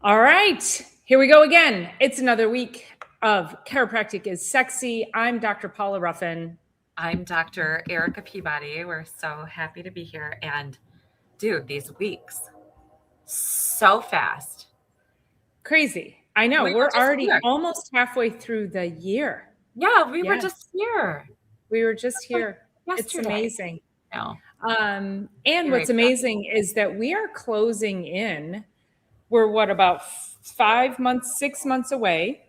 All right, here we go again. It's another week of Chiropractic is Sexy. I'm Dr. Paula Ruffin. I'm Dr. Erica Peabody. We're so happy to be here. And dude, these weeks, so fast. Crazy. I know. We were We're just already here. almost halfway through the year. Yeah, we were Yes, just here. we were just Like here. It's yesterday. amazing. No. And Very what's amazing is that we are closing in. We're about 5 months, 6 months away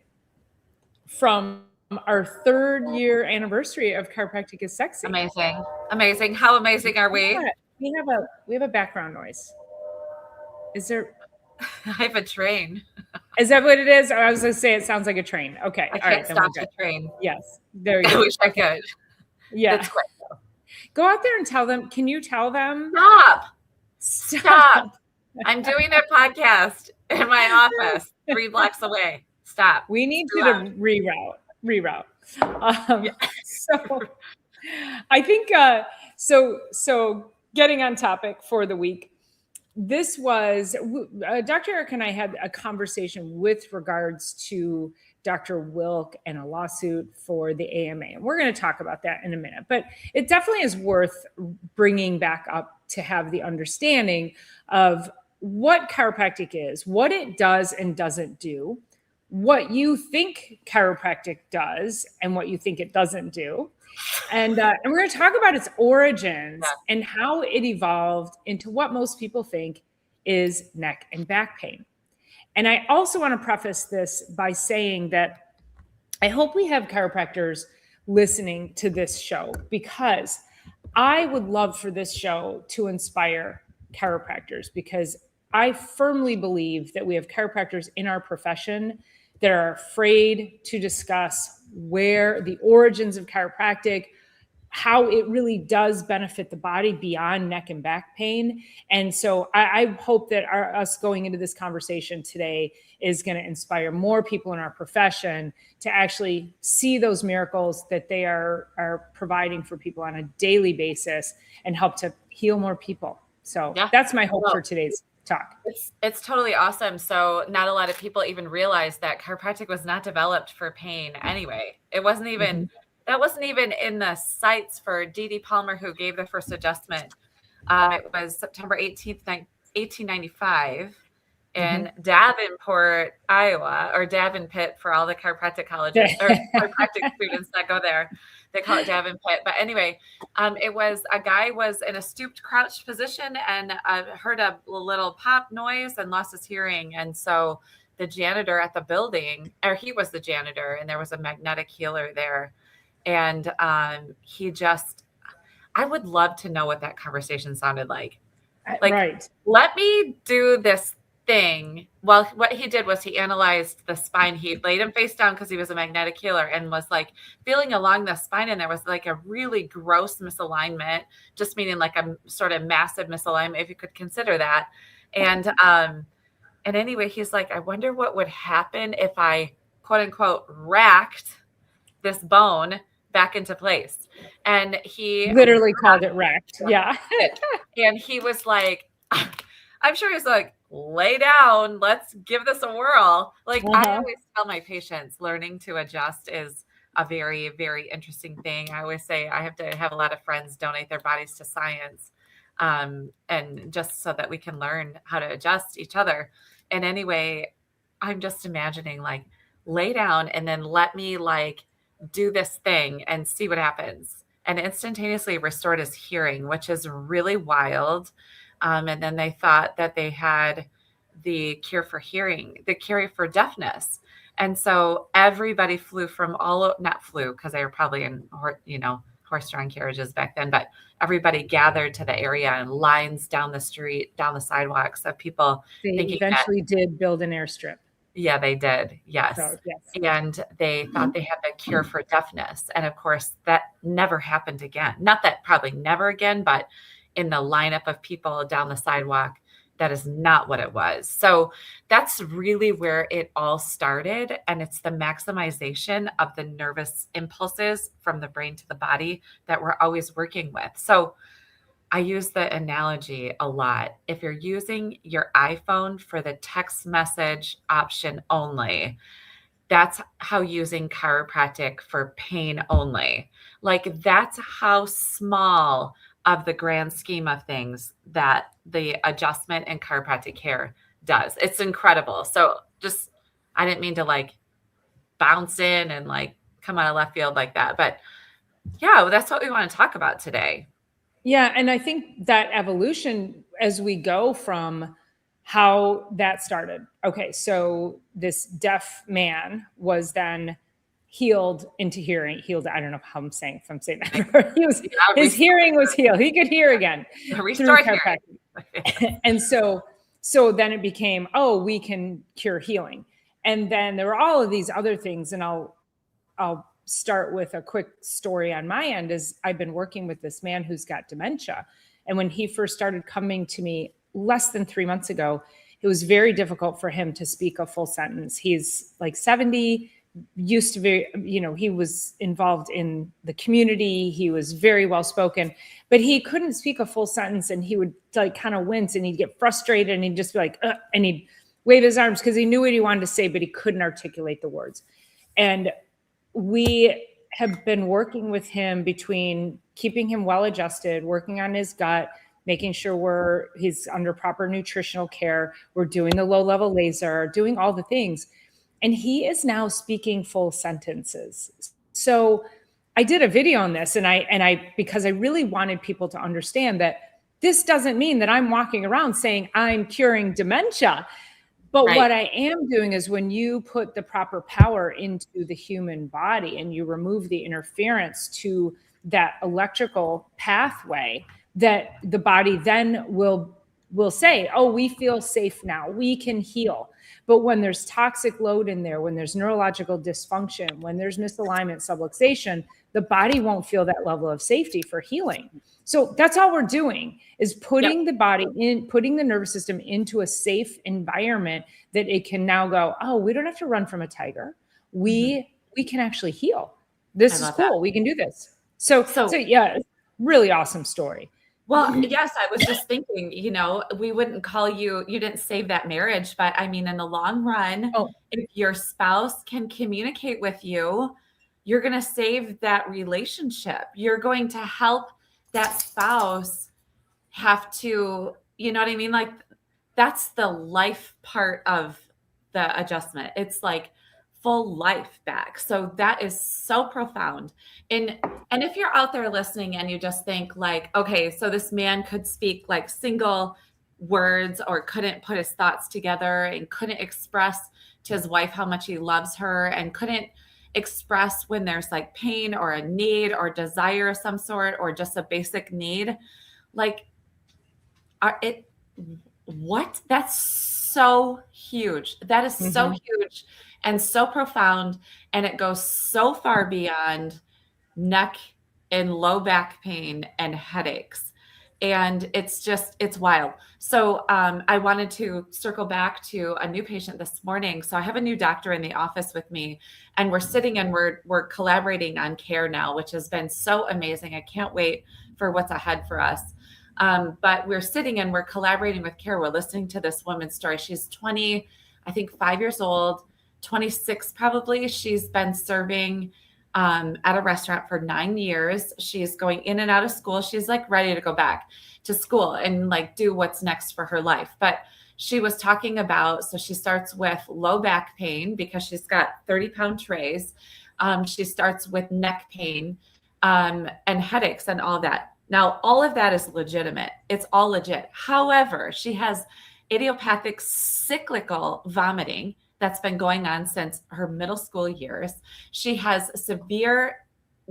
from our 3rd year anniversary of Chiropractic is Sexy. amazing. Amazing. How amazing are we? We have a background noise. Is there? I have a train. Is that what it is? I was going to say it sounds like a train. Okay. I All right. can't Then we're stop good. the train. Yes. There you I go. wish I could. Yeah. It's great. Go out there and tell them. Can you tell them? Stop. I'm doing a podcast in my office 3 blocks away. Stop. We need you to reroute. So I think, so getting on topic for the week, this was, Dr. Eric and I had a conversation with regards to Dr. Wilk and a lawsuit for the AMA. And we're going to talk about that in a minute, but it definitely is worth bringing back up to have the understanding of what chiropractic is, what it does and doesn't do, what you think chiropractic does and what you think it doesn't do. And we're going to talk about its origins and how it evolved into what most people think is neck and back pain. And I also want to preface this by saying that I hope we have chiropractors listening to this show, because I would love for this show to inspire chiropractors, because I firmly believe that we have chiropractors in our profession that are afraid to discuss where the origins of chiropractic, how it really does benefit the body beyond neck and back pain. And so I hope that us going into this conversation today is going to inspire more people in our profession to actually see those miracles that they are providing for people on a daily basis and help to heal more people. So that's my hope for today's talk. It's totally awesome. So not a lot of people even realize that chiropractic was not developed for pain anyway. It wasn't even, that wasn't even in the sights for D.D. Palmer, who gave the first adjustment. It was September 18th, 1895 in Davenport, Iowa, or Davenport for all the chiropractic colleges or chiropractic students that go there. They call it Davenport. But anyway, it was a guy was in a stooped, crouched position and heard a little pop noise and lost his hearing. And so the janitor at the building, or he was the janitor, and there was a magnetic healer there. And he just, I would love to know what that conversation sounded like. Like, let me do this thing. Well, what he did was he analyzed the spine. He laid him face down because he was a magnetic healer, and was like feeling along the spine, and there was like a really gross misalignment, just meaning like a sort of massive misalignment, if you could consider that. And anyway, he's like, I wonder what would happen if I, quote unquote, racked this bone back into place. And he literally called it racked. Yeah. And he was like, I'm sure he's like, lay down, let's give this a whirl. Like I always tell my patients, learning to adjust is a very, very interesting thing. I always say I have to have a lot of friends donate their bodies to science, and just so that we can learn how to adjust each other. And anyway, I'm just imagining like, lay down and then let me like do this thing and see what happens. And instantaneously restored his hearing, which is really wild. And then they thought that they had the cure for hearing, the cure for deafness. And so everybody flew from not flew because they were probably in, horse-drawn carriages back then, but everybody gathered to the area and lines down the street, down the sidewalks of people. They eventually did build an airstrip. Yeah, they did. Yes. So, yes. And they thought they had the cure for deafness. And of course, that never happened again. Not that probably never again, but in the lineup of people down the sidewalk, that is not what it was. So that's really where it all started. And it's the maximization of the nervous impulses from the brain to the body that we're always working with. So I use the analogy a lot. If you're using your iPhone for the text message option only, that's how using chiropractic for pain only. Like that's how small of the grand scheme of things that the adjustment and chiropractic care does. It's incredible. So just, I didn't mean to like bounce in and like come out of left field like that. But yeah, well, that's what we want to talk about today. Yeah, and I think that evolution as we go from how that started. Okay, so this deaf man was then healed into hearing. Healed, I don't know how I'm saying if I'm saying that. His hearing was healed. He could hear again through chiropractic. And so then it became, oh, we can cure healing. And then there were all of these other things, and I'll start with a quick story on my end. Is I've been working with this man who's got dementia. And when he first started coming to me less than 3 months ago, it was very difficult for him to speak a full sentence. He's like 70, used to be, he was involved in the community. He was very well spoken, but he couldn't speak a full sentence, and he would like kind of wince, and he'd get frustrated, and he'd just be like, and he'd wave his arms because he knew what he wanted to say, but he couldn't articulate the words. And we have been working with him between keeping him well adjusted, working on his gut, making sure he's under proper nutritional care. We're doing the low-level laser, doing all the things. And he is now speaking full sentences. So I did a video on this, and I because I really wanted people to understand that this doesn't mean that I'm walking around saying I'm curing dementia. But what I am doing is when you put the proper power into the human body and you remove the interference to that electrical pathway, that the body then will say, oh, we feel safe now, we can heal. But when there's toxic load in there, when there's neurological dysfunction, when there's misalignment, subluxation, the body won't feel that level of safety for healing. So that's all we're doing is putting the body in, putting the nervous system into a safe environment that it can now go, oh, we don't have to run from a tiger. We can actually heal. This is cool. We can do this. So yeah, really awesome story. Well, yes, I was just thinking, we wouldn't call you didn't save that marriage, but I mean, in the long run, if your spouse can communicate with you, you're going to save that relationship. You're going to help that spouse have to, you know what I mean? Like that's the life part of the adjustment. It's like full life back. So that is so profound. And if you're out there listening and you just think like, okay, so this man could speak like single words or couldn't put his thoughts together and couldn't express to his wife how much he loves her and couldn't express when there's like pain or a need or desire of some sort or just a basic need, like that's so huge. That is so huge and so profound, and it goes so far beyond neck and low back pain and headaches. And it's wild. So I wanted to circle back to a new patient this morning. So I have a new doctor in the office with me, and we're sitting and we're collaborating on care now, which has been so amazing. I can't wait for what's ahead for us. But we're sitting and we're collaborating with care. We're listening to this woman's story. She's 20, I think 5 years old, 26 probably. She's been serving at a restaurant for 9 years. She's going in and out of school. She's like ready to go back to school and like do what's next for her life. But she was talking about, so she starts with low back pain because she's got 30-pound trays. She starts with neck pain and headaches and all that. Now, all of that is legitimate. It's all legit. However, she has idiopathic cyclical vomiting that's been going on since her middle school years. She has severe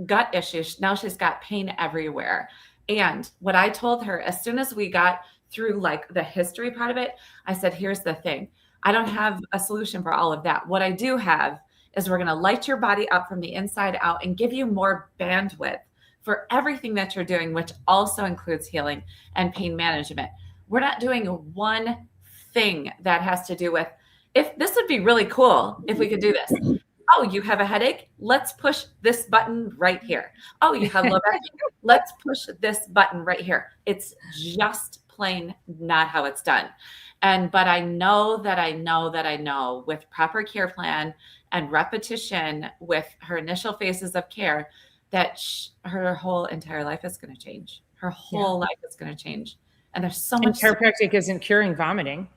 gut issues. Now she's got pain everywhere. And what I told her, as soon as we got through like the history part of it, I said, here's the thing. I don't have a solution for all of that. What I do have is we're going to light your body up from the inside out and give you more bandwidth for everything that you're doing, which also includes healing and pain management. We're not doing one thing that has to do with, if this would be really cool if we could do this. Oh, you have a headache? Let's push this button right here. Oh, you have low back pain? Let's push this button right here. It's just plain not how it's done. But I know that I know that I know with proper care plan and repetition with her initial phases of care that her whole entire life is going to change. Her whole life is going to change. And there's so And much. chiropractic isn't curing vomiting.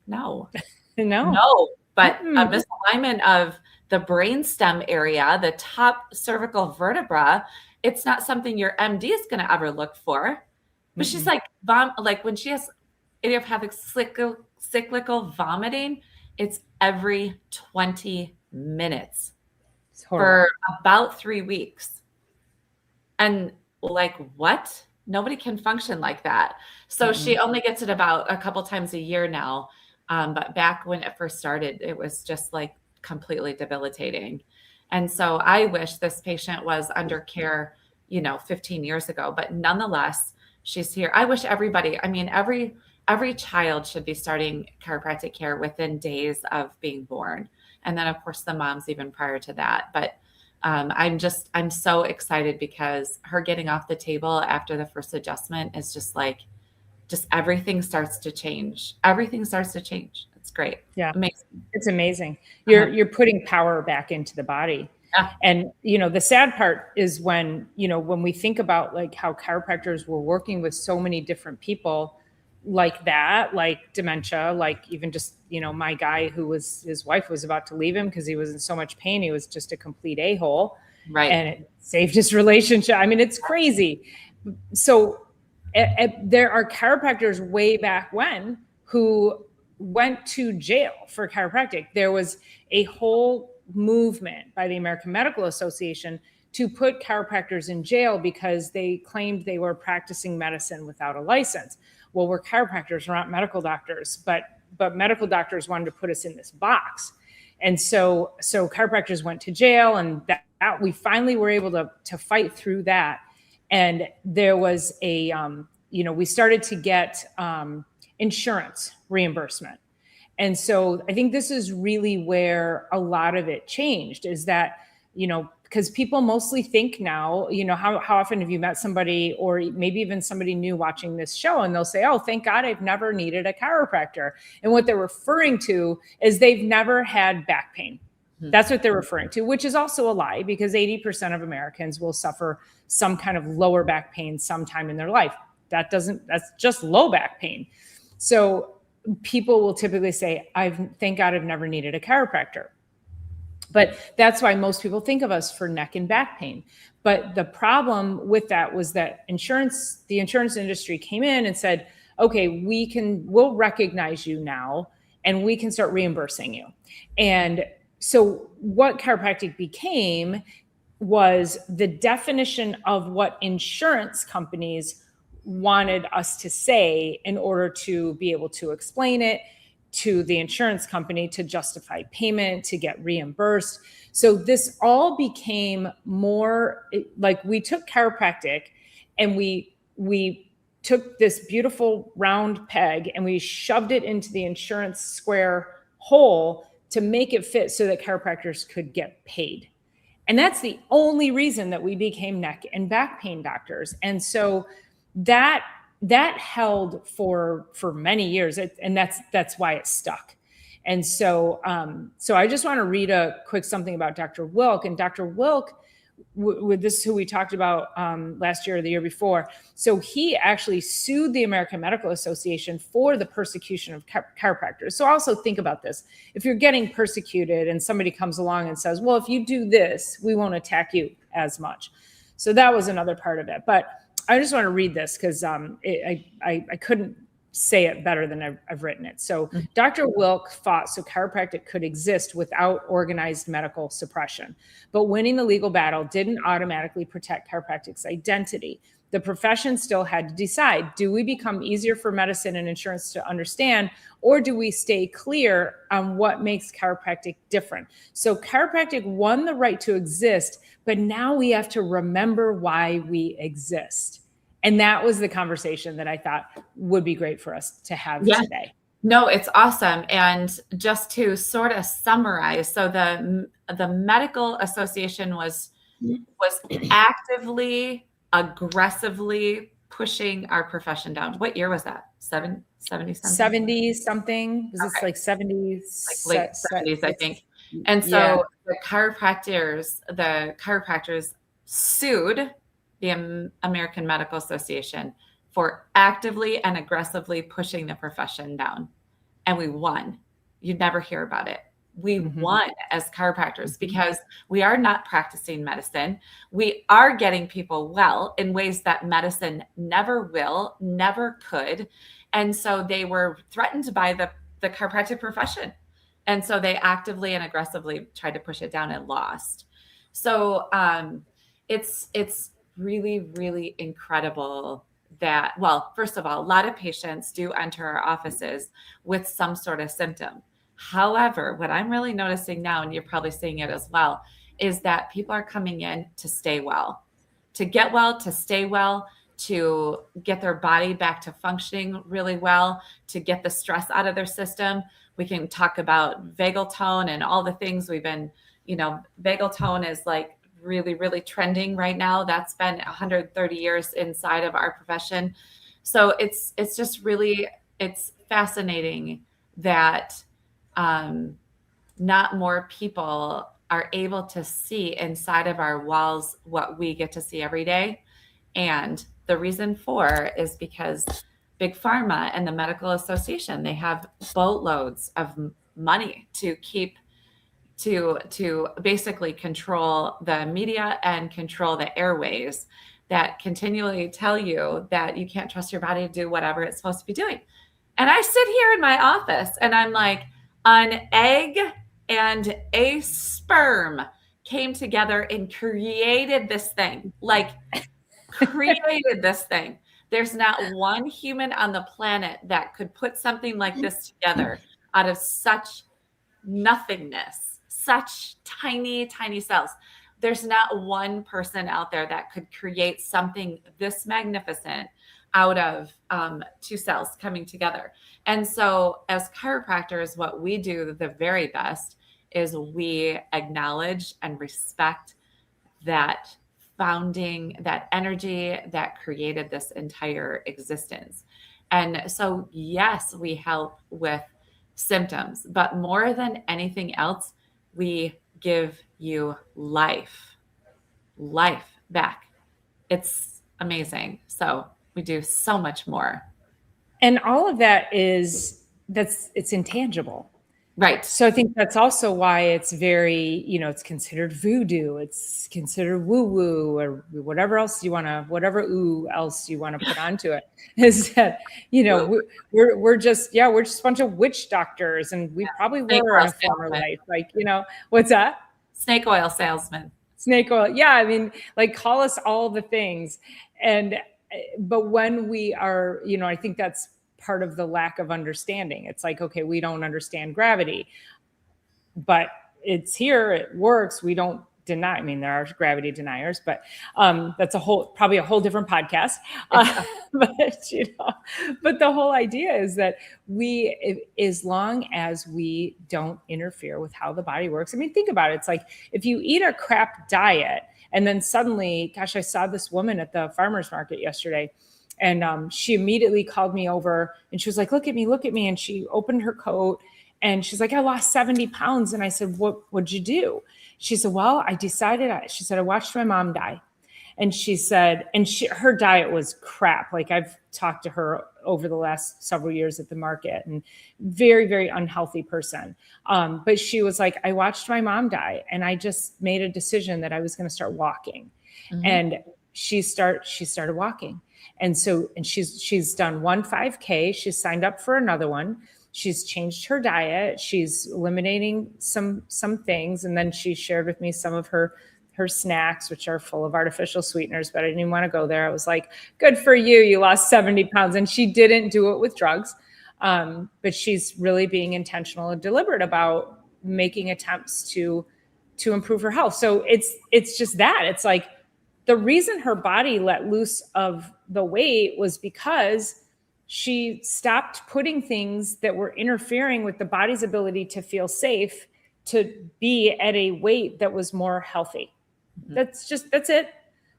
No. No. No, but a misalignment of the brainstem area, the top cervical vertebra, it's not something your MD is going to ever look for. But she's like, when she has idiopathic cyclical vomiting, it's every 20 minutes for about 3 weeks. And like, what? Nobody can function like that. So she only gets it about a couple times a year now. But back when it first started, it was just like completely debilitating. And so I wish this patient was under care, 15 years ago, but nonetheless, she's here. I wish everybody, I mean, every child should be starting chiropractic care within days of being born. And then of course the moms even prior to that. But I'm so excited because her getting off the table after the first adjustment is just everything starts to change. Everything starts to change. It's great. Yeah. Amazing. It's amazing. You're putting power back into the body. Yeah. And, the sad part is when we think about like how chiropractors were working with so many different people like that, like dementia, like even just, my guy his wife was about to leave him because he was in so much pain. He was just a complete a-hole. Right. And it saved his relationship. I mean, it's crazy. So there are chiropractors way back when who went to jail for chiropractic. There was a whole movement by the American Medical Association to put chiropractors in jail because they claimed they were practicing medicine without a license. Well, we're chiropractors, we're not medical doctors, but medical doctors wanted to put us in this box. And so chiropractors went to jail, and that we finally were able to fight through that. And there was we started to get insurance reimbursement. And so I think this is really where a lot of it changed, is that, because people mostly think now, how often have you met somebody or maybe even somebody new watching this show and they'll say, oh, thank God I've never needed a chiropractor. And what they're referring to is they've never had back pain. That's what they're referring to, which is also a lie, because 80% of Americans will suffer some kind of lower back pain sometime in their life. That's just low back pain. So people will typically say, thank God I've never needed a chiropractor. But that's why most people think of us for neck and back pain. But the problem with that was that the insurance industry came in and said, okay, we'll recognize you now and we can start reimbursing you. And so what chiropractic became was the definition of what insurance companies wanted us to say in order to be able to explain it to the insurance company to justify payment, to get reimbursed. So this all became more like we took chiropractic and we took this beautiful round peg and we shoved it into the insurance square hole to make it fit so that chiropractors could get paid. And that's the only reason that we became neck and back pain doctors. And so that held for many years, and that's why it stuck. And so I just want to read a quick something about Dr. Wilk. And Dr. Wilk, this is who we talked about last year or the year before. So he actually sued the American Medical Association for the persecution of chiropractors. So also think about this. If you're getting persecuted and somebody comes along and says, well, if you do this, we won't attack you as much. So that was another part of it. But I just want to read this because I couldn't say it better than I've written it. So Dr. Wilk fought so chiropractic could exist without organized medical suppression. But winning the legal battle didn't automatically protect chiropractic's identity. The profession still had to decide, do we become easier for medicine and insurance to understand, or do we stay clear on what makes chiropractic different? So chiropractic won the right to exist, but now we have to remember why we exist. And that was the conversation that I thought would be great for us to have today. No, it's awesome. And just to sort of summarize, so the medical association was actively, aggressively pushing our profession down. What year was that? 70 something? 70 something. Was this Okay. like 70? Like late 70s, I think. And Yeah. so the chiropractors sued the American Medical Association for actively and aggressively pushing the profession down. And we won. You'd never hear about it. We won as chiropractors because we are not practicing medicine. We are getting people well in ways that medicine never will, never could. And so they were threatened by the chiropractic profession. And so they actively and aggressively tried to push it down and lost. So it's really, really incredible that, well, first of all, a lot of patients do enter our offices with some sort of symptom. However, what I'm really noticing now, and you're probably seeing it as well, is that people are coming in to stay well, to get well, to stay well, to get their body back to functioning really well, to get the stress out of their system. We can talk about vagal tone and all the things we've been, vagal tone is like really, really trending right now. That's been 130 years inside of our profession. So it's just really, it's fascinating that not more people are able to see inside of our walls what we get to see every day. And the reason for is because Big Pharma and the Medical Association, they have boatloads of money to keep to basically control the media and control the airways that continually tell you that you can't trust your body to do whatever it's supposed to be doing. And I sit here in my office and I'm like, an egg and a sperm came together and created this thing. Like, created this thing. There's not one human on the planet that could put something like this together out of such nothingness, such tiny, tiny cells. There's not one person out there that could create something this magnificent out of two cells coming together. And so as chiropractors, what we do the very best is we acknowledge and respect that founding, that energy that created this entire existence. And so, yes, we help with symptoms, but more than anything else, we give you life back. It's amazing. So we do so much more. And all of that it's intangible. Right. So I think that's also why it's very, it's considered voodoo. It's considered woo woo or whatever else you want to, whatever ooh else you want to put onto it. Is that, we're just a bunch of witch doctors, and we probably were in a former life. Like, what's that? Snake oil salesman. Snake oil. Yeah. I mean, like, call us all the things. But when we are, I think that's part of the lack of understanding. It's like, okay, we don't understand gravity, but it's here, it works. We don't deny. I mean, there are gravity deniers, but that's probably a whole different podcast. But the whole idea is that as long as we don't interfere with how the body works. I mean, think about it. It's like if you eat a crap diet and then suddenly, gosh, I saw this woman at the farmer's market yesterday. And she immediately called me over and she was like, look at me. And she opened her coat and she's like, I lost 70 pounds. And I said, what'd you do? She said, well, I decided, she said, I watched my mom die. And she said, her diet was crap. Like, I've talked to her over the last several years at the market, and very, very unhealthy person. But she was like, I watched my mom die and I just made a decision that I was going to start walking. Mm-hmm. And she started walking. And she's done one 5K. She's signed up for another one. She's changed her diet. She's eliminating some things. And then she shared with me some of her snacks, which are full of artificial sweeteners, but I didn't even want to go there. I was like, good for you. You lost 70 pounds. And she didn't do it with drugs. But she's really being intentional and deliberate about making attempts to improve her health. So it's just that. It's like, the reason her body let loose of the weight was because she stopped putting things that were interfering with the body's ability to feel safe to be at a weight that was more healthy. That's it.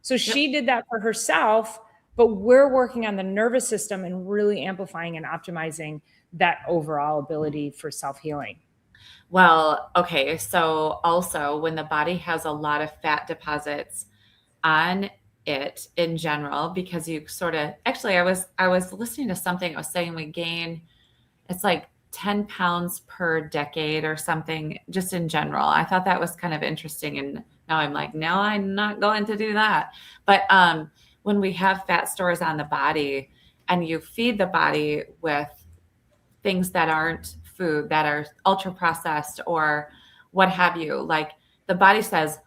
So she did that for herself, but we're working on the nervous system and really amplifying and optimizing that overall ability for self-healing. Well, okay. So also when the body has a lot of fat deposits on it in general, because you sort of, actually, I was listening to something. I was saying we gain, it's like 10 pounds per decade or something, just in general. I thought that was kind of interesting. And now I'm like, no, I'm not going to do that. But when we have fat stores on the body and you feed the body with things that aren't food, that are ultra processed or what have you, like the body says,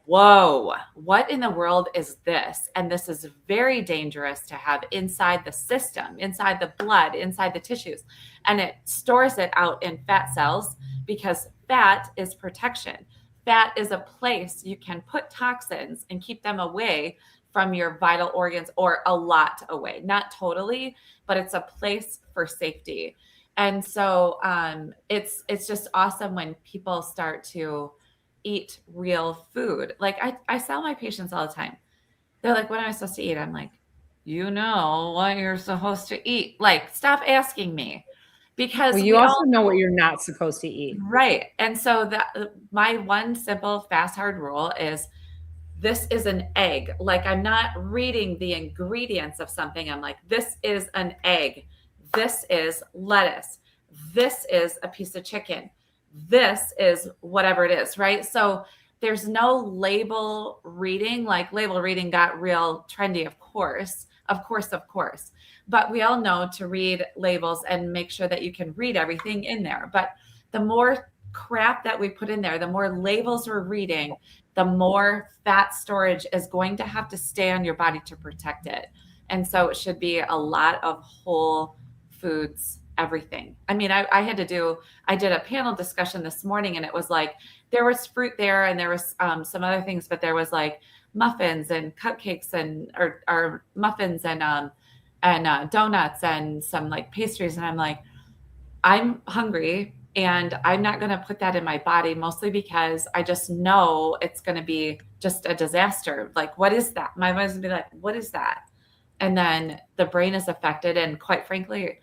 whoa, what in the world is this? And this is very dangerous to have inside the system, inside the blood, inside the tissues. And it stores it out in fat cells because fat is protection. Fat is a place you can put toxins and keep them away from your vital organs, or a lot away, not totally, but it's a place for safety. And so it's just awesome when people start to eat real food. Like I tell my patients all the time, they're like, what am I supposed to eat? I'm like, you know what you're supposed to eat. Like, stop asking me, because Well, you we also all know what you're not supposed to eat. right. And so that my one simple fast hard rule is this is an egg. Like, I'm not reading the ingredients of something. I'm like, this is an egg. This is lettuce. This is a piece of chicken. This is whatever it is, right? So there's no label reading. Like, label reading got real trendy, of course, of course, of course. But we all know to read labels and make sure that you can read everything in there. But the more crap that we put in there, the more labels we're reading, the more fat storage is going to have to stay on your body to protect it. And so it should be a lot of whole foods, everything. I mean, I did a panel discussion this morning, and it was like, there was fruit there and there was some other things, but there was like muffins and cupcakes and, or muffins and donuts and some like pastries. And I'm like, I'm hungry. And I'm not going to put that in my body, mostly because I just know it's going to be just a disaster. Like, what is that? My mind's going to be like, what is that? And then the brain is affected. And quite frankly,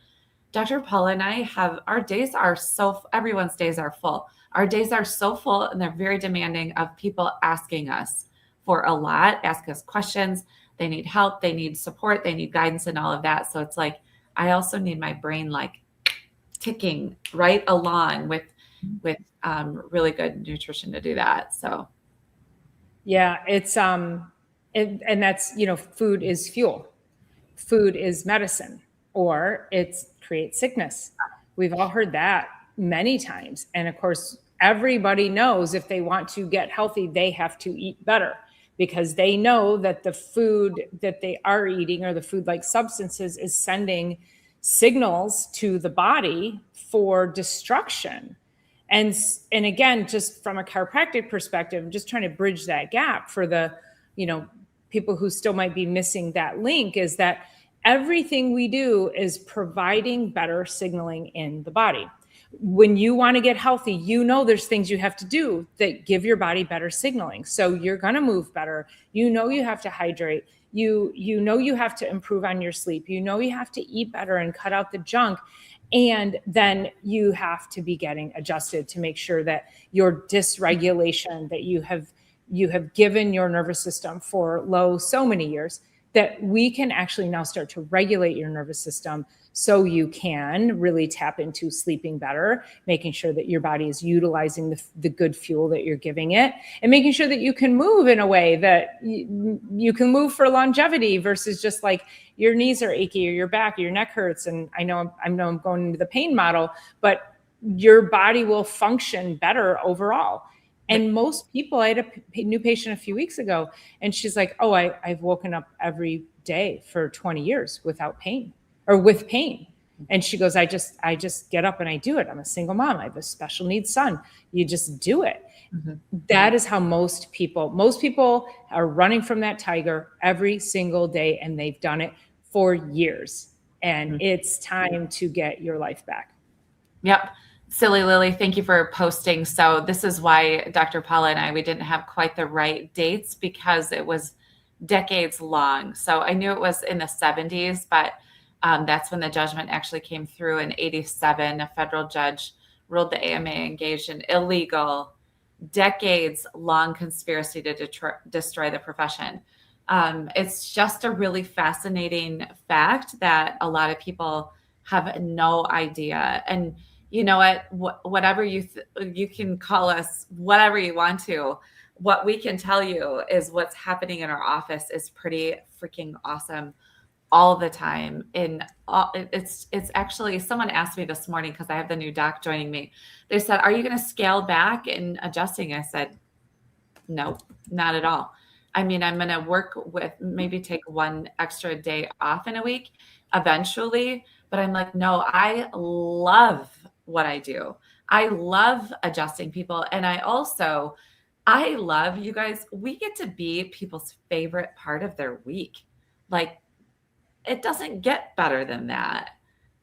Dr. Paula and I have, our days are so, everyone's days are full. Our days are so full, and they're very demanding of people asking us for a lot, ask us questions. They need help, they need support, they need guidance and all of that. So it's like, I also need my brain like ticking right along with really good nutrition to do that. So Yeah, it's and that's, you know, food is fuel. Food is medicine, or it's creates sickness. We've all heard that many times. And of course, everybody knows if they want to get healthy, they have to eat better, because they know that the food that they are eating, or the food like substances, is sending signals to the body for destruction. And again, just from a chiropractic perspective, I'm just trying to bridge that gap for the, you know, people who still might be missing that link, is that everything we do is providing better signaling in the body. When you want to get healthy, you know there's things you have to do that give your body better signaling. So you're going to move better. You know you have to hydrate. You know you have to improve on your sleep. You know you have to eat better and cut out the junk. And then you have to be getting adjusted to make sure that your dysregulation that you have given your nervous system for so many years, that we can actually now start to regulate your nervous system so you can really tap into sleeping better, making sure that your body is utilizing the good fuel that you're giving it, and making sure that you can move in a way that you can move for longevity, versus just like your knees are achy or your back or your neck hurts. And I know I'm going into the pain model, but your body will function better overall. And most people, I had a new patient a few weeks ago, and she's like, oh, I've woken up every day for 20 years without pain, or with pain. And she goes, I just get up and I do it. I'm a single mom. I have a special needs son. You just do it. Mm-hmm. That is how most people are running from that tiger every single day. And they've done it for years. and it's time to get your life back. Yep. Silly Lily, thank you for posting. So this is why Dr. Paula and I, we didn't have quite the right dates because it was decades long. So I knew it was in the 70s, but that's when the judgment actually came through in 87. A federal judge ruled the AMA engaged in illegal, decades long conspiracy to destroy the profession. It's just a really fascinating fact that a lot of people have no idea. And you know what, whatever you can call us whatever you want to. What we can tell you is what's happening in our office is pretty freaking awesome all the time. And it's actually, someone asked me this morning because I have the new doc joining me. They said, "Are you going to scale back in adjusting?" I said, "No, not at all. I mean, I'm going to work with maybe take one extra day off in a week eventually." But I'm like, no, I love what I do. I love adjusting people. And I love, you guys, we get to be people's favorite part of their week. Like, it doesn't get better than that.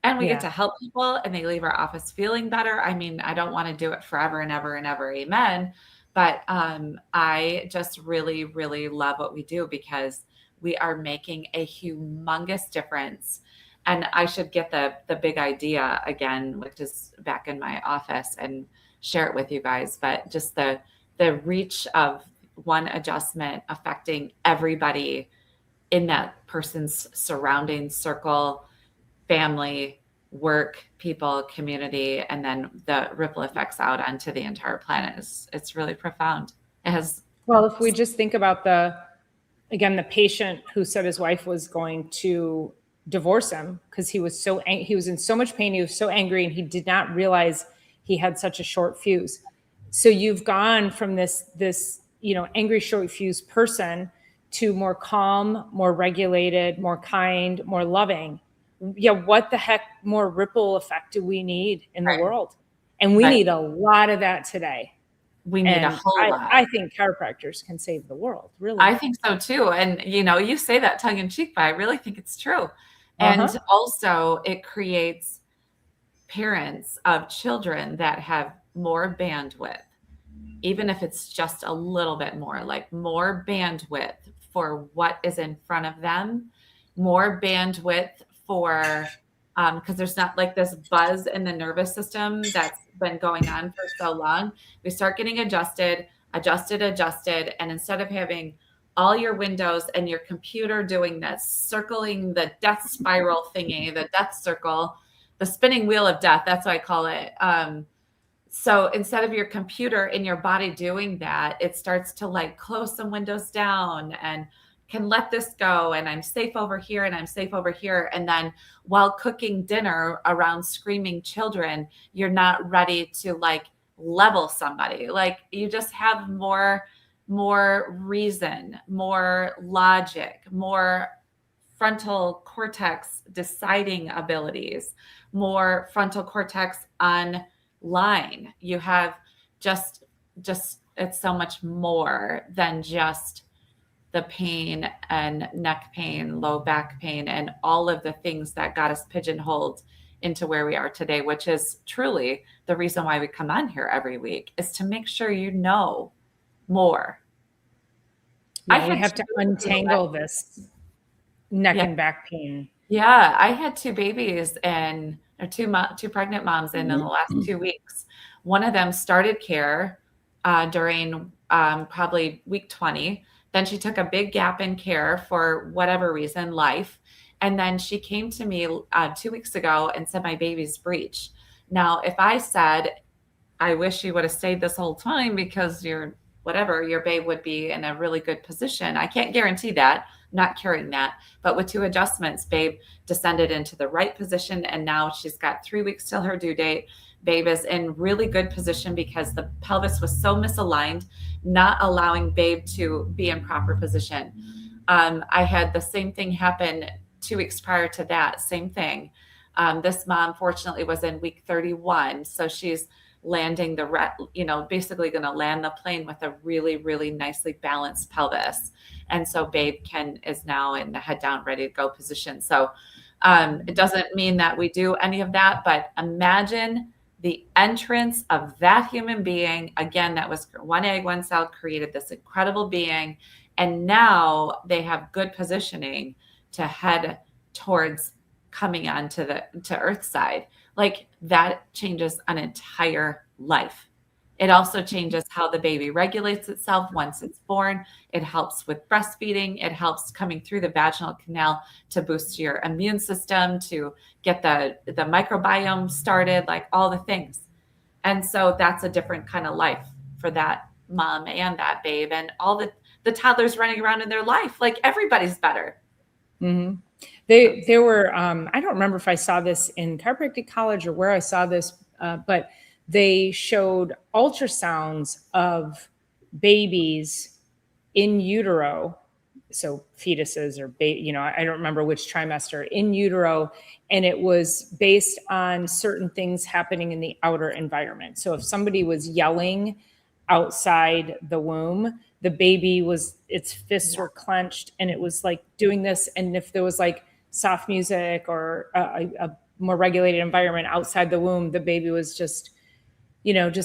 And we get to help people and they leave our office feeling better. I mean, I don't want to do it forever and ever and ever. Amen. But I just really, really love what we do because we are making a humongous difference. And I should get the big idea again, which is back in my office, and share it with you guys. But just the reach of one adjustment affecting everybody in that person's surrounding circle, family, work, people, community, and then the ripple effects out onto the entire planet it's really profound. It has. Well, if we just think about the patient who said his wife was going to divorce him because he was in so much pain, he was so angry, and he did not realize he had such a short fuse. So you've gone from this angry, short fuse person to more calm, more regulated, more kind, more loving. Yeah, what the heck more ripple effect do we need in the world? And we need a lot of that today. We need a whole lot. I think chiropractors can save the world, really. I think so too. And you say that tongue in cheek, but I really think it's true. And also it creates parents of children that have more bandwidth, even if it's just a little bit more, like more bandwidth for what is in front of them, more bandwidth for, because there's not like this buzz in the nervous system that's been going on for so long. We start getting adjusted. And instead of having all your windows and your computer doing that, circling the death spiral thingy, the death circle, the spinning wheel of death, that's what I call it. So instead of your computer in your body doing that, it starts to like close some windows down and can let this go. And I'm safe over here and I'm safe over here. And then while cooking dinner around screaming children, you're not ready to like level somebody. Like you just have more reason, more logic, more frontal cortex deciding abilities, more frontal cortex online. You have just it's so much more than just the pain and neck pain, low back pain, and all of the things that got us pigeonholed into where we are today, which is truly the reason why we come on here every week, is to make sure you know more. Yeah, we have to untangle this neck and back pain. Yeah, I had two babies and two pregnant moms in the last 2 weeks. One of them started care during probably week 20. Then she took a big gap in care for whatever reason, life. And then she came to me 2 weeks ago and said, my baby's breech. Now, if I said, I wish you would have stayed this whole time because your babe would be in a really good position. I can't guarantee that, not carrying that. But with 2 adjustments, babe descended into the right position. And now she's got 3 weeks till her due date. Babe is in really good position because the pelvis was so misaligned, not allowing babe to be in proper position. I had the same thing happen 2 weeks prior to that, same thing. This mom fortunately was in week 31. So she's landing basically going to land the plane with a really, really nicely balanced pelvis. And so babe is now in the head down, ready to go position. So It doesn't mean that we do any of that, but imagine the entrance of that human being. Again, that was one egg, one cell, created this incredible being. And now they have good positioning to head towards coming onto to Earth side. Like that changes an entire life. It also changes how the baby regulates itself once it's born. It helps with breastfeeding. It helps coming through the vaginal canal to boost your immune system, to get the microbiome started, like all the things. And so that's a different kind of life for that mom and that babe and all the toddlers running around in their life. Like everybody's better. Mm-hmm. They were, I don't remember if I saw this in chiropractic college or where I saw this, but they showed ultrasounds of babies in utero, so fetuses or I don't remember which trimester, in utero, and it was based on certain things happening in the outer environment. So if somebody was yelling outside the womb, the baby was, its fists were clenched and it was like doing this. And if there was like soft music or a more regulated environment outside the womb, the baby was just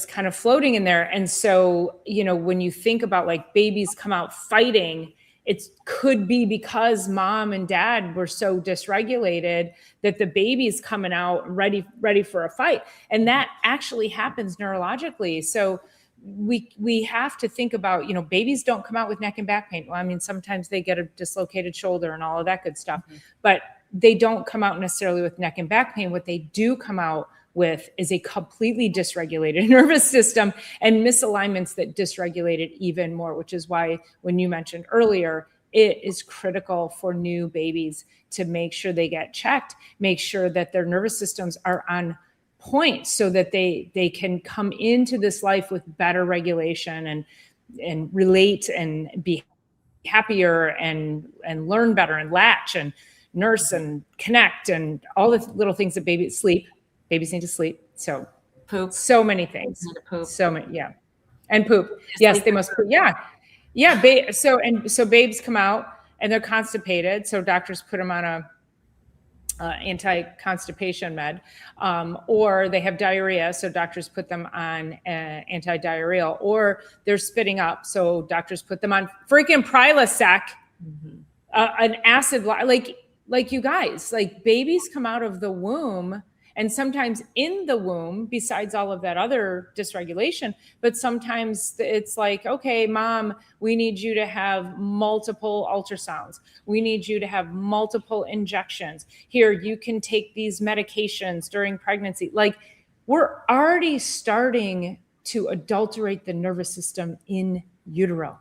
kind of floating in there. And so, when you think about like babies come out fighting, it could be because mom and dad were so dysregulated that the baby's coming out ready for a fight. And that actually happens neurologically. So we have to think about, babies don't come out with neck and back pain. Well, I mean, sometimes they get a dislocated shoulder and all of that good stuff, but they don't come out necessarily with neck and back pain. What they do come out with is a completely dysregulated nervous system and misalignments that dysregulate it even more, which is why when you mentioned earlier, it is critical for new babies to make sure they get checked, make sure that their nervous systems are on point so that they can come into this life with better regulation and relate and be happier and learn better and latch and nurse and connect and all the little things that babies need to sleep. So Poop. So many things. Poop. So many, yeah. And poop. Yes, they must poop. Yeah. Yeah. So babes come out and they're constipated. So doctors put them on a anti-constipation med, or they have diarrhea. So doctors put them on anti-diarrheal, or they're spitting up. So doctors put them on freaking Prilosec, an acid, like you guys, like babies come out of the womb. And sometimes in the womb, besides all of that other dysregulation, but sometimes it's like, okay, mom, we need you to have multiple ultrasounds. We need you to have multiple injections. Here, you can take these medications during pregnancy. Like we're already starting to adulterate the nervous system in utero.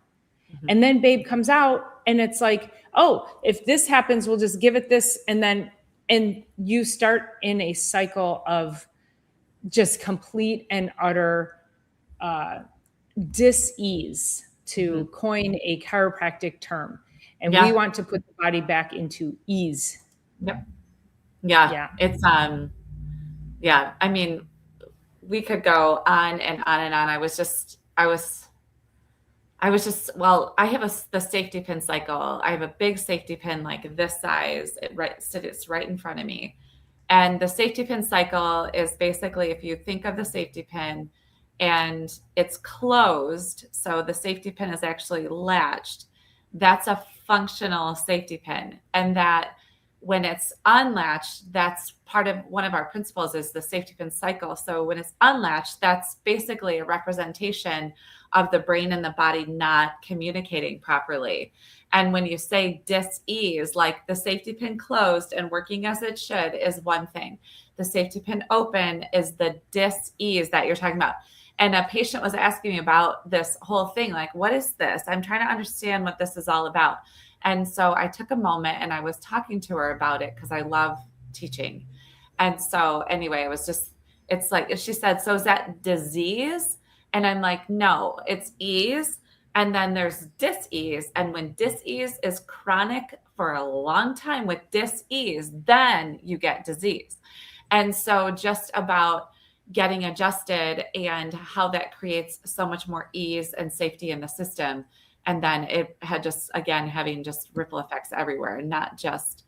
And then babe comes out and it's like, oh, if this happens, we'll just give it this. And you start in a cycle of just complete and utter dis-ease, to coin a chiropractic term. And we want to put the body back into ease. Yep. Yeah. It's, I mean, we could go on and on and on. Well, I have the safety pin cycle. I have a big safety pin like this size. It's right in front of me. And the safety pin cycle is basically, if you think of the safety pin and it's closed, so the safety pin is actually latched, that's a functional safety pin. And that when it's unlatched, that's part of one of our principles is the safety pin cycle. So when it's unlatched, that's basically a representation of the brain and the body not communicating properly. And when you say dis-ease, like the safety pin closed and working as it should is one thing. The safety pin open is the dis-ease that you're talking about. And a patient was asking me about this whole thing, like, what is this? I'm trying to understand what this is all about. And so I took a moment and I was talking to her about it because I love teaching. And so anyway, it's like, she said, so is that disease? And I'm like, no, it's ease. And then there's dis-ease. And when dis-ease is chronic for a long time with dis-ease, then you get disease. And so just about getting adjusted and how that creates so much more ease and safety in the system. And then it had just, again, having just ripple effects everywhere, not just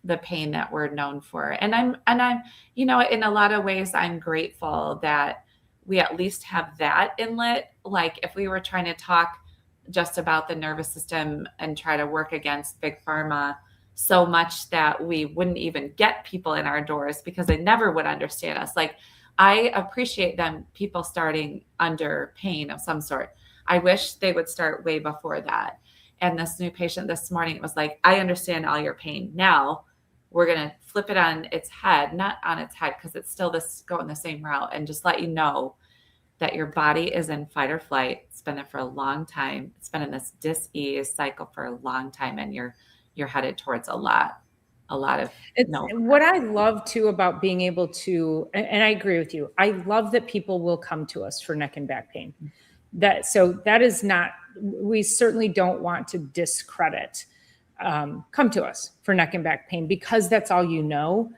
the pain that we're known for. And I'm, you know, in a lot of ways, I'm grateful that we at least have that inlet. Like if we were trying to talk just about the nervous system and try to work against big pharma so much that we wouldn't even get people in our doors because they never would understand us. Like I appreciate them, people starting under pain of some sort. I wish they would start way before that. And this new patient this morning, it was like, I understand all your pain. Now we're going to flip it on its head, not on its head, because it's still this going the same route, and just let you know that your body is in fight or flight. It's been there for a long time. It's been in this dis-ease cycle for a long time, and you're headed towards a lot of what I love too about being able to, and I agree with you. I love that people will come to us for neck and back pain. That is not, we certainly don't want to discredit, come to us for neck and back pain because that's all you know.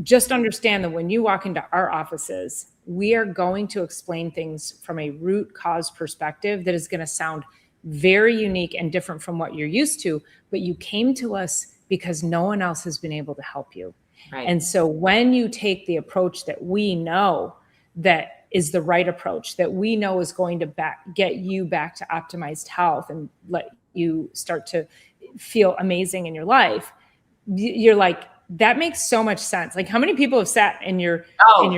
Just understand that when you walk into our offices, we are going to explain things from a root cause perspective that is going to sound very unique and different from what you're used to, but you came to us because no one else has been able to help you. Right. And so when you take the approach that we know that is the right approach, that we know is going to get you back to optimized health and let you start to feel amazing in your life, you're like, that makes so much sense. Like how many people have sat in your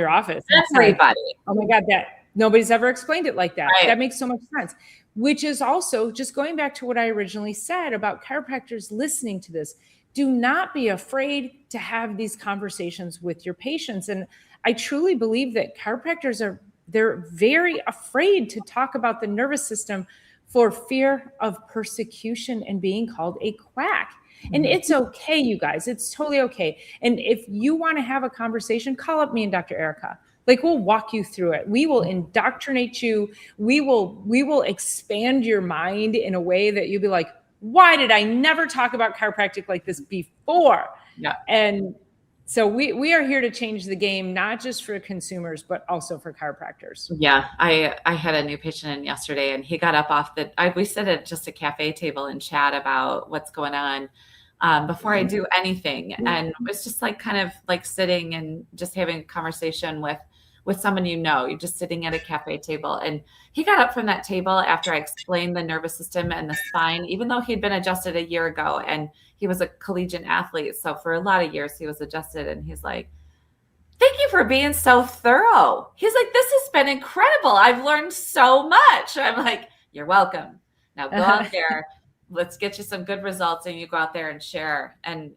office? Everybody. Oh my God, that nobody's ever explained it like that. Right. That makes so much sense. Which is also just going back to what I originally said about chiropractors listening to this. Do not be afraid to have these conversations with your patients. And I truly believe that chiropractors they're very afraid to talk about the nervous system for fear of persecution and being called a quack. And it's okay, you guys. It's totally okay. And if you want to have a conversation, call up me and Dr. Erica. Like we'll walk you through it. We will indoctrinate you. We will expand your mind in a way that you'll be like, why did I never talk about chiropractic like this before? Yeah. And so we are here to change the game, not just for consumers, but also for chiropractors. Yeah. I had a new patient in yesterday and he got up off we sit at just a cafe table and chat about what's going on before I do anything. And it's just like kind of like sitting and just having a conversation with someone, you're just sitting at a cafe table. And he got up from that table after I explained the nervous system and the spine, even though he'd been adjusted a year ago and he was a collegiate athlete. So for a lot of years he was adjusted, and he's like, thank you for being so thorough. He's like, this has been incredible. I've learned so much. I'm like, you're welcome. Now go out there. Let's get you some good results, and you go out there and share. And,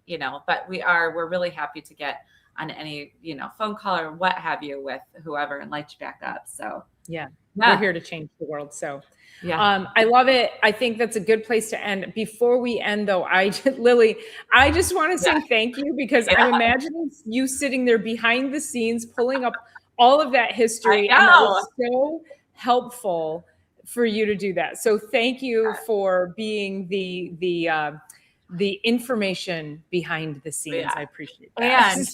but we're really happy to get on any, phone call or what have you with whoever and light you back up. So yeah. We're here to change the world. So yeah, I love it. I think that's a good place to end. Before we end though, Lily, I just want to say thank you because I'm imagining you sitting there behind the scenes, pulling up all of that history. And that was so helpful for you to do that. So thank you for being the information behind the scenes. I appreciate that. And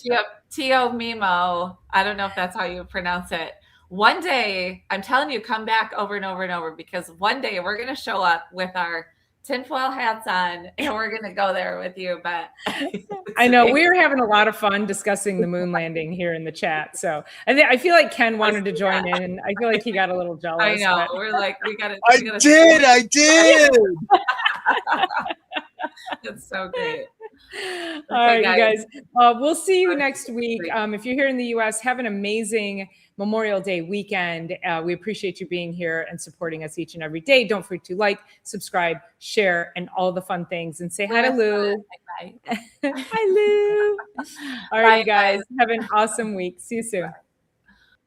Tio Mimo, I don't know if that's how you pronounce it. One day, I'm telling you, come back over and over and over, because one day we're going to show up with our tinfoil hats on and we're going to go there with you. But I know we're having a lot of fun discussing the moon landing here in the chat. So I feel like Ken wanted to join in. I feel like he got a little jealous. I know. We're like, I did. That's so great. All right, you guys. We'll see you next week. If you're here in the U.S., have an amazing Memorial Day weekend. We appreciate you being here and supporting us each and every day. Don't forget to like, subscribe, share, and all the fun things. And say hi to Lou. Bye. Hi, Lou. All right, you guys. Have an awesome week. See you soon.